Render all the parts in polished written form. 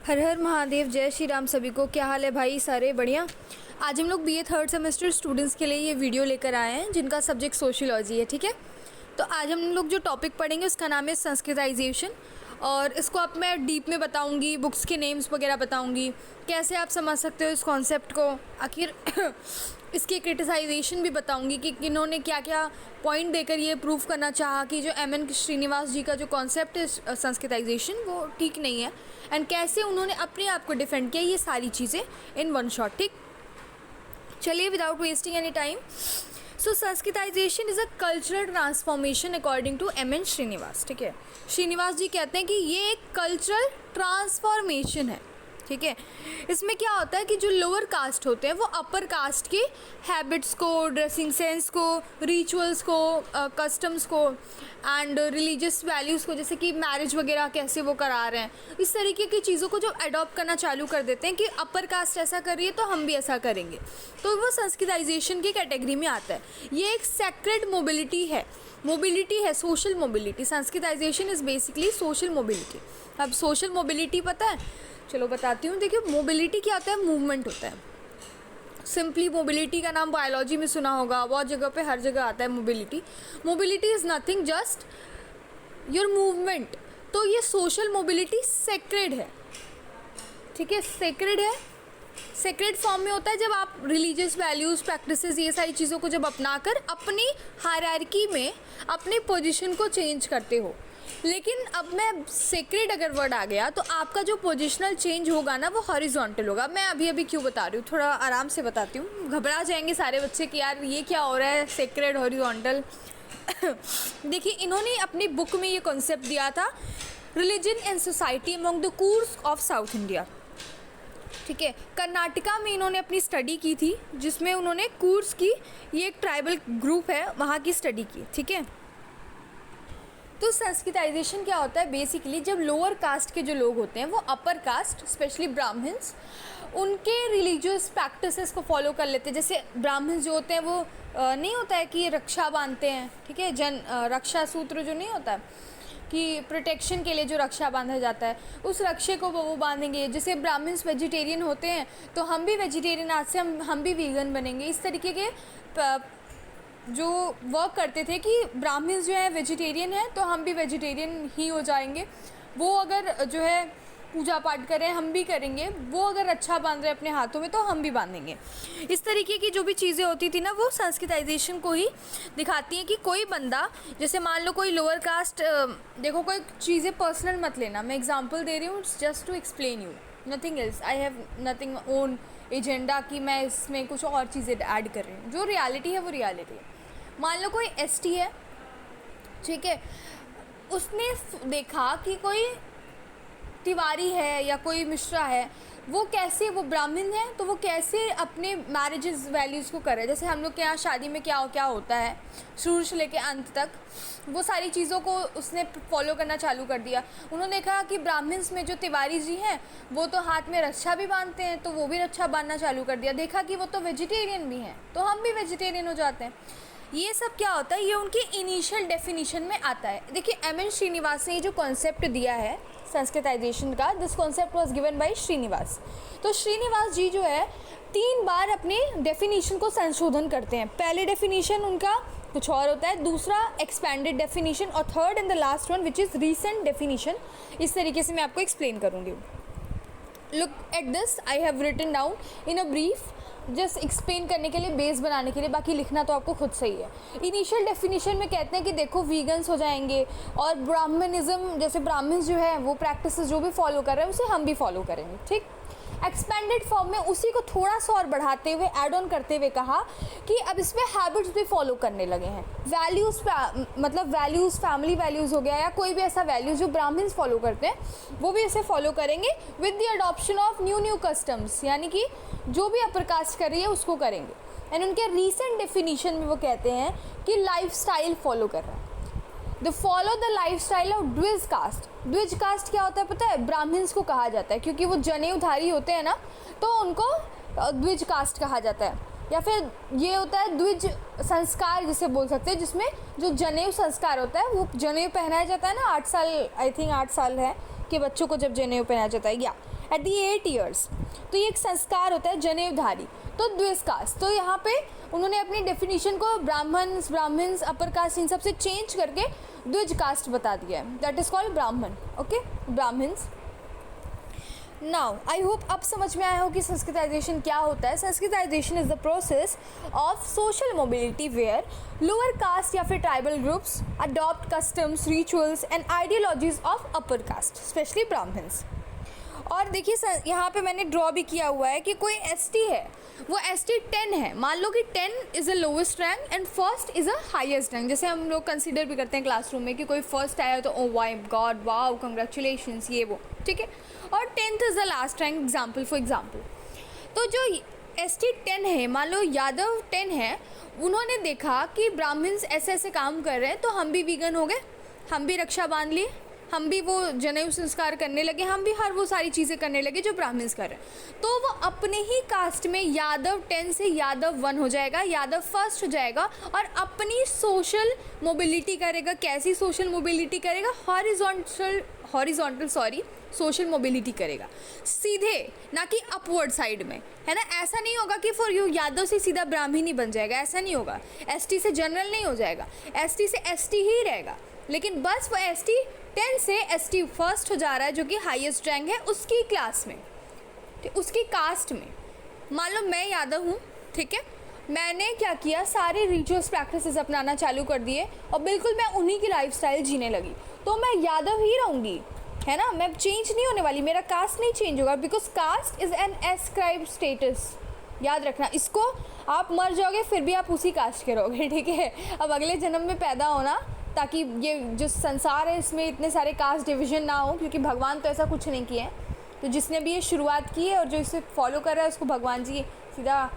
हर हर महादेव, जय श्री राम। सभी को क्या हाल है भाई? सारे बढ़िया। आज हम लोग बीए थर्ड सेमेस्टर स्टूडेंट्स के लिए ये वीडियो लेकर आए हैं जिनका सब्जेक्ट सोशियोलॉजी है। ठीक है, तो आज हम लोग जो टॉपिक पढ़ेंगे उसका नाम है संस्कृताइजेशन। और इसको अब मैं डीप में बताऊंगी, बुक्स के नेम्स वगैरह बताऊंगी, कैसे आप समझ सकते हो इस कॉन्सेप्ट को, आखिर इसकी क्रिटिसाइजेशन भी बताऊंगी कि इन्होंने क्या क्या पॉइंट देकर ये प्रूव करना चाहा कि जो एम.एन. श्रीनिवास जी का जो कॉन्सेप्ट है संस्कृताइजेशन वो ठीक नहीं है, एंड कैसे उन्होंने अपने आप को डिफेंड किया, ये सारी चीज़ें इन वन शॉट। ठीक, चलिए without wasting any time, so Sanskritisation is a cultural transformation according to M N. Srinivas. ठीक है, श्रीनिवास जी कहते हैं कि ये एक कल्चरल ट्रांसफॉर्मेशन है। ठीक है, इसमें क्या होता है कि जो लोअर कास्ट होते हैं वो अपर कास्ट की हैबिट्स को, ड्रेसिंग सेंस को, रिचुअल्स को, कस्टम्स को एंड रिलीजियस वैल्यूज़ को, जैसे कि मैरिज वगैरह कैसे वो करा रहे हैं, इस तरीके की चीज़ों को जो अडॉप्ट करना चालू कर देते हैं कि अपर कास्ट ऐसा कर रही है तो हम भी ऐसा करेंगे, तो वो संस्कृताइजेशन की कैटेगरी में आता है। ये एक सेक्रेड मोबिलिटी है, social mobility. Sanskritisation is basically social mobility. अब सोशल मोबिलिटी पता है? चलो बताती हूँ। देखिए, मोबिलिटी क्या होता है? मूवमेंट होता है। सिंपली मोबिलिटी का नाम बायोलॉजी में सुना होगा, बहुत जगह पे, हर जगह आता है mobility. Mobility is nothing just your movement. तो ये सोशल मोबिलिटी सेक्रेड है। ठीक है, सेक्रेड है। सेक्रेड फॉर्म में होता है जब आप रिलीजियस वैल्यूज़, प्रैक्टिसेस, ये सारी चीज़ों को जब अपनाकर अपनी हायरार्की में अपने पोजीशन को चेंज करते हो। लेकिन अब मैं सेक्रेड अगर वर्ड आ गया तो आपका जो पोजिशनल चेंज होगा ना वो हॉरिजॉन्टल होगा। मैं अभी क्यों बता रही हूँ, थोड़ा आराम से बताती हूँ। घबरा जाएंगे सारे बच्चे कि यार ये क्या हो रहा है, सेक्रेड हॉरिजॉन्टल। देखिए, इन्होंने अपनी बुक में ये कॉन्सेप्ट दिया था, religion and society among the Koos of south India. ठीक है, कर्नाटका में इन्होंने अपनी स्टडी की थी, जिसमें उन्होंने कूर्स की, ये एक ट्राइबल ग्रुप है, वहाँ की स्टडी की। ठीक है, तो संस्कृताइजेशन क्या होता है? बेसिकली जब लोअर कास्ट के जो लोग होते हैं वो अपर कास्ट, स्पेशली ब्राह्मण्स, उनके रिलीजियस प्रैक्टिसेस को फॉलो कर लेते हैं। जैसे ब्राह्मण्स जो होते हैं वो नहीं होता है कि रक्षा बांधते हैं। ठीक है, रक्षा सूत्र जो नहीं होता है कि प्रोटेक्शन के लिए जो रक्षा बांधा जाता है, उस रक्षे को वो बांधेंगे। जैसे ब्राह्मण्स वेजिटेरियन होते हैं तो हम भी वेजिटेरियन, आज से हम भी वीगन बनेंगे। इस तरीके के जो वर्क करते थे कि ब्राह्मण्स जो है वेजिटेरियन है तो हम भी वेजिटेरियन ही हो जाएंगे। वो अगर जो है पूजा पाठ करें हम भी करेंगे, वो अगर अच्छा बांध रहे अपने हाथों में तो हम भी बांधेंगे। इस तरीके की जो भी चीज़ें होती थी ना वो संस्कृताइजेशन को ही दिखाती हैं कि कोई बंदा, जैसे मान लो कोई लोअर कास्ट, देखो कोई चीज़ें पर्सनल मत लेना, मैं एग्जांपल दे रही हूँ just to explain you, nothing else. I have nothing own agenda कि मैं इसमें कुछ और चीज़ें ऐड कर रही हूँ। जो रियलिटी है वो रियलिटी है। मान लो कोई एसटी है, ठीक है, उसने देखा कि कोई तिवारी है या कोई मिश्रा है, वो कैसे, वो ब्राह्मण है तो वो कैसे अपने मैरिजेस वैल्यूज़ को करे। जैसे हम लोग के यहाँ शादी में क्या होता है शुरू से लेके अंत तक, वो सारी चीज़ों को उसने फॉलो करना चालू कर दिया। उन्होंने देखा कि ब्राह्मण्स में जो तिवारी जी हैं वो तो हाथ में रक्षा भी बांधते हैं, तो वो भी रक्षा बांधना चालू कर दिया। देखा कि वो तो वेजिटेरियन भी हैं तो हम भी वेजिटेरियन हो जाते हैं। ये सब क्या होता है, ये उनकी इनिशियल डेफिनेशन में आता है। देखिए, एम.एन. श्रीनिवास ने ये जो कॉन्सेप्ट दिया है संस्कृताइजेशन का, this concept was given by Srinivas. तो श्रीनिवास जी जो है 3 बार अपने डेफिनेशन को संशोधन करते हैं। पहले डेफिनेशन उनका कुछ और होता है, दूसरा एक्सपैंडेड डेफिनेशन, और third and the last one which is recent definition. इस तरीके से मैं आपको एक्सप्लेन करूँगी। Look at this, I have written down in a brief, just explain करने के लिए, बेस बनाने के लिए, बाकी लिखना तो आपको खुद सही है। इनिशियल डेफिनेशन में कहते हैं कि देखो वीगन्स हो जाएंगे और ब्राह्मणिज्म, जैसे ब्राह्मण्स जो है वो प्रैक्टिसेस जो भी फॉलो कर रहे हैं उसे हम भी फॉलो करेंगे। ठीक, एक्सपेंडेड फॉर्म में उसी को थोड़ा सा और बढ़ाते हुए, ऐड ऑन करते हुए कहा कि अब इसमें हैबिट्स भी फॉलो करने लगे हैं। वैल्यूज़, मतलब वैल्यूज़, फैमिली वैल्यूज़ हो गया या कोई भी ऐसा वैल्यूज़ जो ब्राह्मण्स फॉलो करते हैं वो भी इसे फॉलो करेंगे with the adoption of new customs, यानी कि जो भी अपर कास्ट कर रही है उसको करेंगे। एंड उनके रीसेंट डेफिनेशन में वो कहते हैं कि लाइफ स्टाइल फॉलो कर रहा है, the follow the life style of द्विज कास्ट। द्विज कास्ट क्या होता है पता है? ब्राह्मण्स को कहा जाता है, क्योंकि वो जनेऊधारी होते हैं ना, तो उनको द्विज कास्ट कहा जाता है। या फिर ये होता है द्विज संस्कार जिसे बोल सकते हैं, जिसमें जो जनेऊ संस्कार होता है, वो जनेऊ पहनाया जाता है ना, 8 साल, आई थिंक 8 साल है के बच्चों को जब जनेऊ पहनाया जाता है, या एट दी 8 ईयर्स, तो ये एक संस्कार होता है जनेऊधारी। तो द्विज कास्ट, तो यहाँ पे उन्होंने अपनी डेफिनेशन को ब्राह्मण्स अपर कास्ट इन सब से चेंज करके द्विज कास्ट बता दिया है, that is called Brahmin. Okay, Brahmins. Now I hope अब समझ में आया हो कि संस्कृताइजेशन क्या होता है। Sanskritisation is the process of social mobility where lower caste या फिर tribal groups adopt customs, rituals and ideologies of upper caste, specially Brahmins. और देखिए यहाँ पे मैंने ड्रॉ भी किया हुआ है कि कोई ST है, वो ST 10 है। मान लो कि 10 is a lowest rank and first is a highest rank. जैसे हम लोग कंसिडर भी करते हैं क्लासरूम में कि कोई फर्स्ट आया तो oh my god, wow, congratulations, ये वो, ठीक है। और 10th is the last rank, example for example. तो जो ST 10 है, मान लो यादव 10 है, उन्होंने देखा कि ब्राह्मण्स ऐसे ऐसे काम कर रहे हैं, तो हम भी वीगन हो गए, हम भी रक्षा बांध लिए, हम भी वो जनेऊ संस्कार करने लगे, हम भी हर वो सारी चीज़ें करने लगे जो ब्राह्मण्स कर रहे हैं। तो वो अपने ही कास्ट में यादव 10 से यादव 1 हो जाएगा, यादव फर्स्ट हो जाएगा और अपनी सोशल मोबिलिटी करेगा। कैसी सोशल मोबिलिटी करेगा? हॉरिजॉन्टल सोशल मोबिलिटी करेगा, सीधे, ना कि अपवर्ड साइड में, है ना। ऐसा नहीं होगा कि फॉर यू यादव से सीधा ब्राह्मण ही बन जाएगा, ऐसा नहीं होगा। ST से जनरल नहीं हो जाएगा, ST से ST ही रहेगा, लेकिन बस वो ST 10 से ST फर्स्ट हो जा रहा है, जो कि हाईएस्ट रैंक है उसकी क्लास में, उसकी कास्ट में। मान लो मैं यादव हूँ, ठीक है, मैंने क्या किया, सारे रिचुअल्स प्रैक्टिसेस अपनाना चालू कर दिए और बिल्कुल मैं उन्हीं की लाइफस्टाइल जीने लगी, तो मैं यादव ही रहूँगी, है ना। मैं चेंज नहीं होने वाली, मेरा कास्ट नहीं चेंज होगा, because caste is an ascribed status. याद रखना इसको, आप मर जाओगे फिर भी आप उसी कास्ट के रहोगे, ठीक है। अब अगले जन्म में पैदा होना, ताकि ये जो संसार है इसमें इतने सारे कास्ट डिवीज़न ना हो, क्योंकि भगवान तो ऐसा कुछ नहीं किया है। तो जिसने भी ये शुरुआत की है और जो इसे फॉलो कर रहा है उसको भगवान जी सीधा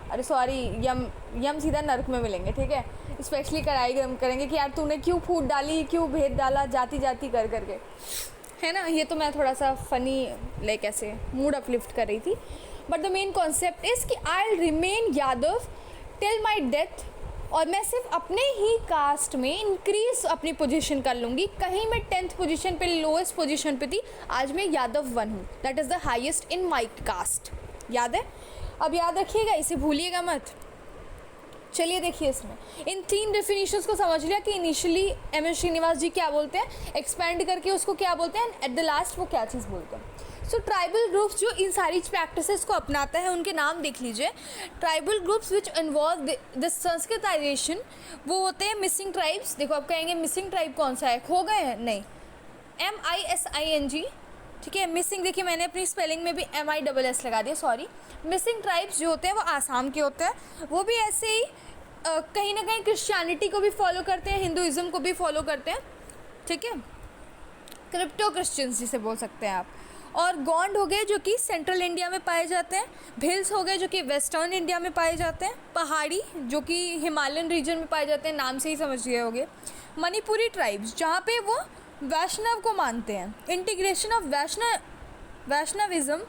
यम सीधा नरक में मिलेंगे, ठीक है। स्पेशली करेंगे कि यार तूने क्यों फूट डाली, क्यों भेद डाला, जाति कर करके, है ना। ये तो मैं थोड़ा सा फ़नी लाइक ऐसे मूड अपलिफ्ट कर रही थी, but the main concept is कि I will remain Yadav till my death, और मैं सिर्फ अपने ही कास्ट में इंक्रीज अपनी पोजीशन कर लूँगी। कहीं मैं 10th पोजीशन पे, लोएस्ट पोजीशन पे थी, आज मैं यादव 1 हूँ, that is the highest in my caste. याद है? अब याद रखिएगा, इसे भूलिएगा मत। चलिए देखिए, इसमें इन 3 डेफिनेशंस को समझ लिया कि इनिशियली MS श्रीनिवास जी क्या बोलते हैं, एक्सपैंड करके उसको क्या बोलते हैं, एट द लास्ट वो क्या चीज़ बोलते हैं। सो ट्राइबल ग्रुप्स जो इन सारी प्रैक्टिसेस को अपनाता है, उनके नाम देख लीजिए। Tribal groups which involve the Sanskritisation, वो होते हैं मिसिंग ट्राइब्स। देखो आप कहेंगे मिसिंग ट्राइब कौन सा है, खो गए हैं? नहीं, MISING, ठीक है। मिसिंग देखिए मैंने अपनी स्पेलिंग में भी MISS लगा दिया, सॉरी। मिसिंग ट्राइब्स जो होते हैं वो आसाम के होते हैं, वो भी ऐसे ही कहीं ना कहीं क्रिश्चियनिटी को भी फॉलो करते हैं, हिंदुज़म को भी फॉलो करते हैं, ठीक है। क्रिप्टो क्रिश्चियंस जिसे बोल सकते हैं आप। और गोंड हो गए जो कि सेंट्रल इंडिया में पाए जाते हैं, भिल्स हो गए जो कि वेस्टर्न इंडिया में पाए जाते हैं, पहाड़ी जो कि हिमालयन रीजन में पाए जाते हैं, नाम से ही समझ गए होंगे। मणिपुरी ट्राइब्स जहाँ पे वो वैष्णव को मानते हैं, integration of Vaishnavism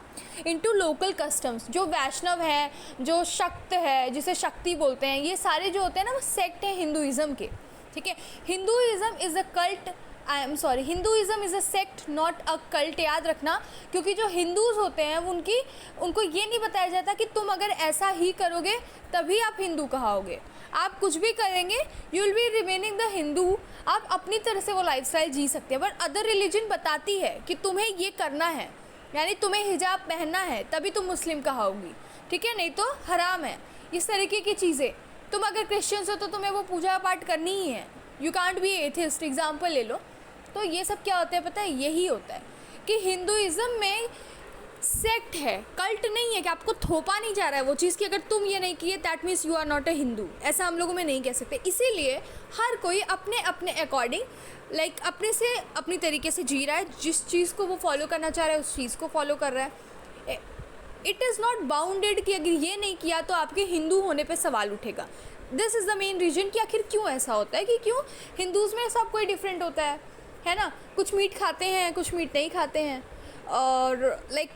into local customs. जो वैष्णव है, जो शक्त है, जिसे शक्ति बोलते हैं, ये सारे जो होते हैं ना वो सेक्ट हैं हिंदुइज़म के, ठीक है। Hinduism is a cult, Hinduism is a sect not a cult, याद रखना। क्योंकि जो हिंदूज़ होते हैं उनको ये नहीं बताया जाता कि तुम अगर ऐसा ही करोगे तभी आप हिंदू कहाओगे। आप कुछ भी करेंगे, you will be remaining the Hindu. आप अपनी तरह से वो लाइफस्टाइल जी सकते हैं, बट अदर रिलीजन बताती है कि तुम्हें ये करना है, यानी तुम्हें हिजाब पहनना है तभी तुम मुस्लिम कहाओगी, ठीक है, नहीं तो हराम है। इस तरीके की चीज़ें, तुम अगर क्रिश्चियंस हो तो तुम्हें वो पूजा पाठ करनी ही है, you can't be atheist, example ले लो। तो ये सब क्या होता है पता है, यही होता है कि हिंदुइज़्म में सेक्ट है, कल्ट नहीं है, कि आपको थोपा नहीं जा रहा है वो चीज़ कि अगर तुम ये नहीं किए that means you are not a Hindu, ऐसा हम लोगों में नहीं कह सकते। इसीलिए हर कोई अपने अपने अकॉर्डिंग लाइक अपने से अपनी तरीके से जी रहा है, जिस चीज़ को वो फॉलो करना चाह रहा है उस चीज़ को फॉलो कर रहा है। इट इज़ नॉट बाउंडेड कि अगर ये नहीं किया तो आपके हिंदू होने पे सवाल उठेगा। This is the main reason कि आखिर क्यों ऐसा होता है, कि क्यों हिंदूज़ में सब कोई डिफरेंट होता है ना। कुछ मीट खाते हैं, कुछ मीट नहीं खाते हैं, और लाइक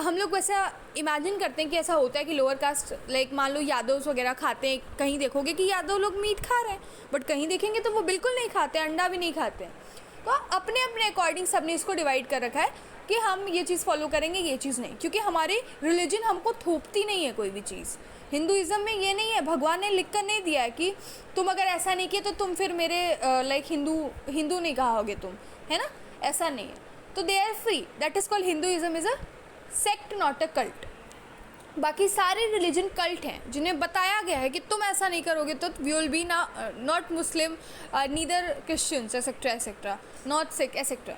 हम लोग वैसा इमेजिन करते हैं कि ऐसा होता है कि लोअर कास्ट लाइक मान लो यादव्स वगैरह खाते हैं, कहीं देखोगे कि यादव लोग मीट खा रहे हैं, बट कहीं देखेंगे तो वो बिल्कुल नहीं खाते, अंडा भी नहीं खाते हैं। तो अपने अपने अकॉर्डिंग सबने इसको डिवाइड कर रखा है कि हम ये चीज़ फॉलो करेंगे, ये चीज़ नहीं, क्योंकि हमारे रिलीजन हमको थोपती नहीं है कोई भी चीज़। हिंदुइज़्म में ये नहीं है, भगवान ने लिख कर नहीं दिया है कि तुम अगर ऐसा नहीं किए तो तुम फिर मेरे लाइक हिंदू नहीं कहोगे तुम, है ना, ऐसा नहीं है। तो they are free, that is called Hinduism is a sect not a cult. बाकी सारे रिलीजन कल्ट हैं जिन्हें बताया गया है कि तुम ऐसा नहीं करोगे तो we will be not Muslim, neither Christians etcetera etcetera, not Sikh etcetera.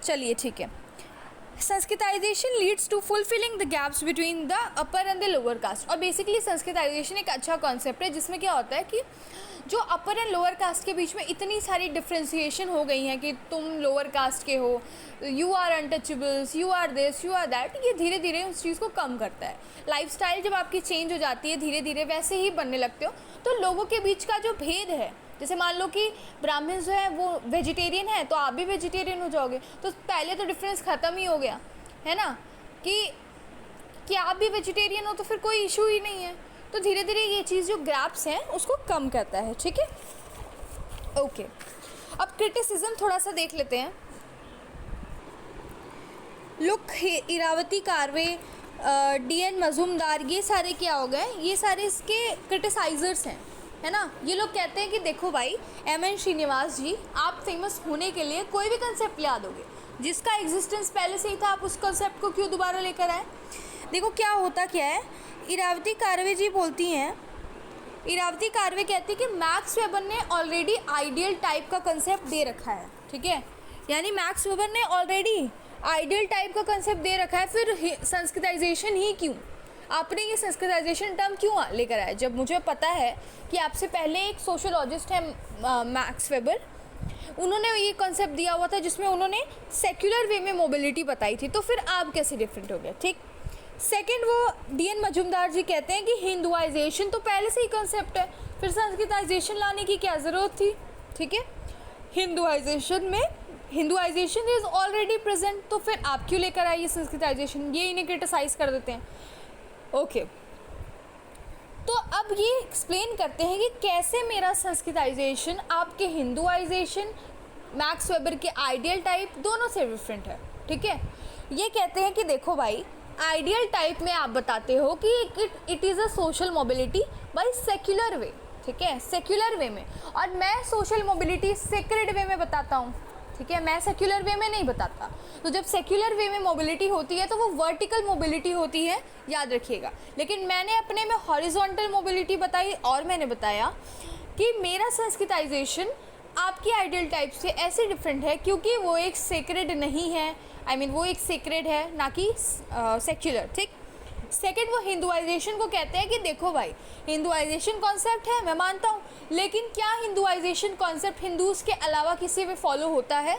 चलिए ठीक है। Sanskritization leads to fulfilling the gaps between the upper and the lower caste. और बेसिकली संस्कृताइजेशन एक अच्छा कॉन्सेप्ट है जिसमें क्या होता है कि जो अपर एंड लोअर कास्ट के बीच में इतनी सारी डिफ्रेंसिएशन हो गई हैं कि तुम लोअर कास्ट के हो, you are untouchables, you are this, you are that, ये धीरे धीरे उस चीज़ को कम करता है। लाइफस्टाइल जब आपकी चेंज हो जाती है धीरे धीरे वैसे ही बनने लगते हो, तो लोगों के बीच का जो भेद है, जैसे मान लो कि ब्राह्मण जो है वो वेजिटेरियन है तो आप भी वेजिटेरियन हो जाओगे, तो पहले तो डिफरेंस ख़त्म ही हो गया है ना, कि आप भी वेजिटेरियन हो तो फिर कोई इशू ही नहीं है। तो धीरे धीरे ये चीज़ जो गैप्स हैं उसको कम करता है, ठीक है। ओके, अब क्रिटिसिज्म थोड़ा सा देख लेते हैं। लुक इरावती कार्वे, DN मजूमदार, ये सारे क्या हो गए, ये सारे इसके क्रिटिसाइजर्स हैं, है ना। ये लोग कहते हैं कि देखो भाई MN श्रीनिवास जी, आप फेमस होने के लिए कोई भी कंसेप्ट ला दोगे, जिसका एग्जिस्टेंस पहले से ही था, आप उस कंसेप्ट को क्यों दोबारा लेकर आए। देखो क्या होता क्या है, इरावती कार्वे जी बोलती हैं, इरावती कार्वे कहती है कि मैक्स वेबर ने ऑलरेडी आइडियल टाइप का कंसेप्ट दे रखा है, ठीक है, यानी मैक्स वेबर ने ऑलरेडी आइडियल टाइप का कंसेप्ट दे रखा है, फिर संस्कृताइजेशन ही क्यों, आपने ये संस्कृताइजेशन टर्म क्यों लेकर आए, जब मुझे पता है कि आपसे पहले एक सोशोलॉजिस्ट है मैक्स वेबर, उन्होंने ये कॉन्सेप्ट दिया हुआ था जिसमें उन्होंने सेक्युलर वे में मोबिलिटी बताई थी, तो फिर आप कैसे डिफरेंट हो गए, ठीक। सेकंड, वो DN मजूमदार जी कहते हैं कि हिंदुआइजेशन तो पहले से ही कॉन्सेप्ट है, फिर संस्कृताइजेशन लाने की क्या ज़रूरत थी, ठीक है। हिंदुआइजेशन इज़ ऑलरेडी प्रेजेंट, तो फिर आप क्यों लेकर आइए संस्कृताइजेशन, ये इन्हें क्रिटिसाइज़ कर देते हैं। ओके, तो अब ये एक्सप्लेन करते हैं कि कैसे मेरा संस्कृताइजेशन आपके हिंदुआइजेशन, मैक्स वेबर के आइडियल टाइप दोनों से डिफरेंट है, ठीक है। ये कहते हैं कि देखो भाई, आइडियल टाइप में आप बताते हो कि it is a social mobility by secular way, ठीक है, सेक्युलर वे में, और मैं सोशल मोबिलिटी सेक्रेड वे में बताता हूँ, ठीक है, मैं सेक्युलर वे में नहीं बताता। तो जब सेक्युलर वे में मोबिलिटी होती है तो वो वर्टिकल मोबिलिटी होती है, याद रखिएगा, लेकिन मैंने अपने में हॉरिजॉन्टल मोबिलिटी बताई, और मैंने बताया कि मेरा संस्कृताइजेशन आपकी आइडियल टाइप से ऐसे डिफरेंट है क्योंकि वो एक सेक्रेड नहीं है, वो एक सेक्रेड है ना कि सेक्युलर, ठीक। सेकेंड, वो हिंदुआइजेशन को कहते हैं कि देखो भाई, हिंदुआइजेशन कॉन्सेप्ट है, मैं मानता हूँ, लेकिन क्या हिंदुआइजेशन कॉन्सेप्ट हिंदूज़ के अलावा किसी में फॉलो होता है,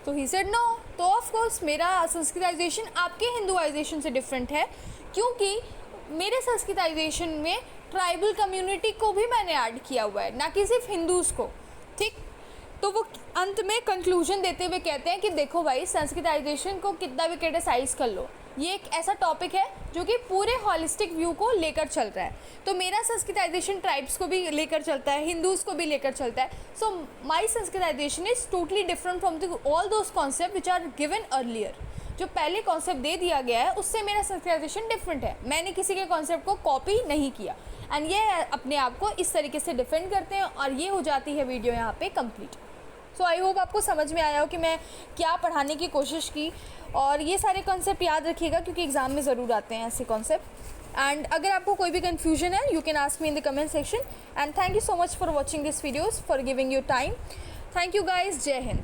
तो ही सेड नो। तो ऑफ कोर्स मेरा संस्कृताइजेशन आपके हिंदुआइजेशन से डिफरेंट है, क्योंकि मेरे संस्कृताइजेशन में ट्राइबल कम्युनिटी को भी मैंने ऐड किया हुआ है, ना कि सिर्फ हिंदूज़ को, ठीक। तो वो अंत में कंक्लूजन देते हुए कहते हैं कि देखो भाई, संस्कृताइजेशन को कितना भी क्रिटिसाइज़ कर लो, ये एक ऐसा टॉपिक है जो कि पूरे हॉलिस्टिक व्यू को लेकर चल रहा है। तो मेरा संस्कृताइजेशन ट्राइब्स को भी लेकर चलता है, हिंदूज़ को भी लेकर चलता है। So my Sanskritization is totally different from all those concept which are given earlier. जो पहले कॉन्सेप्ट दे दिया गया है उससे मेरा संस्कृताइजेशन डिफरेंट है, मैंने किसी के कॉन्सेप्ट को कॉपी नहीं किया, एंड ये अपने आप को इस तरीके से डिफेंड करते हैं। और ये हो जाती है वीडियो यहाँ पे कंप्लीट। सो आई होप आपको समझ में आया हो कि मैं क्या पढ़ाने की कोशिश की, और ये सारे कॉन्सेप्ट याद रखिएगा क्योंकि एग्ज़ाम में ज़रूर आते हैं ऐसे कॉन्सेप्ट। एंड अगर आपको कोई भी कन्फ्यूजन है, you can ask me in the comment section. And thank you so much for watching this videos, for giving your time. Thank you guys, जय हिंद।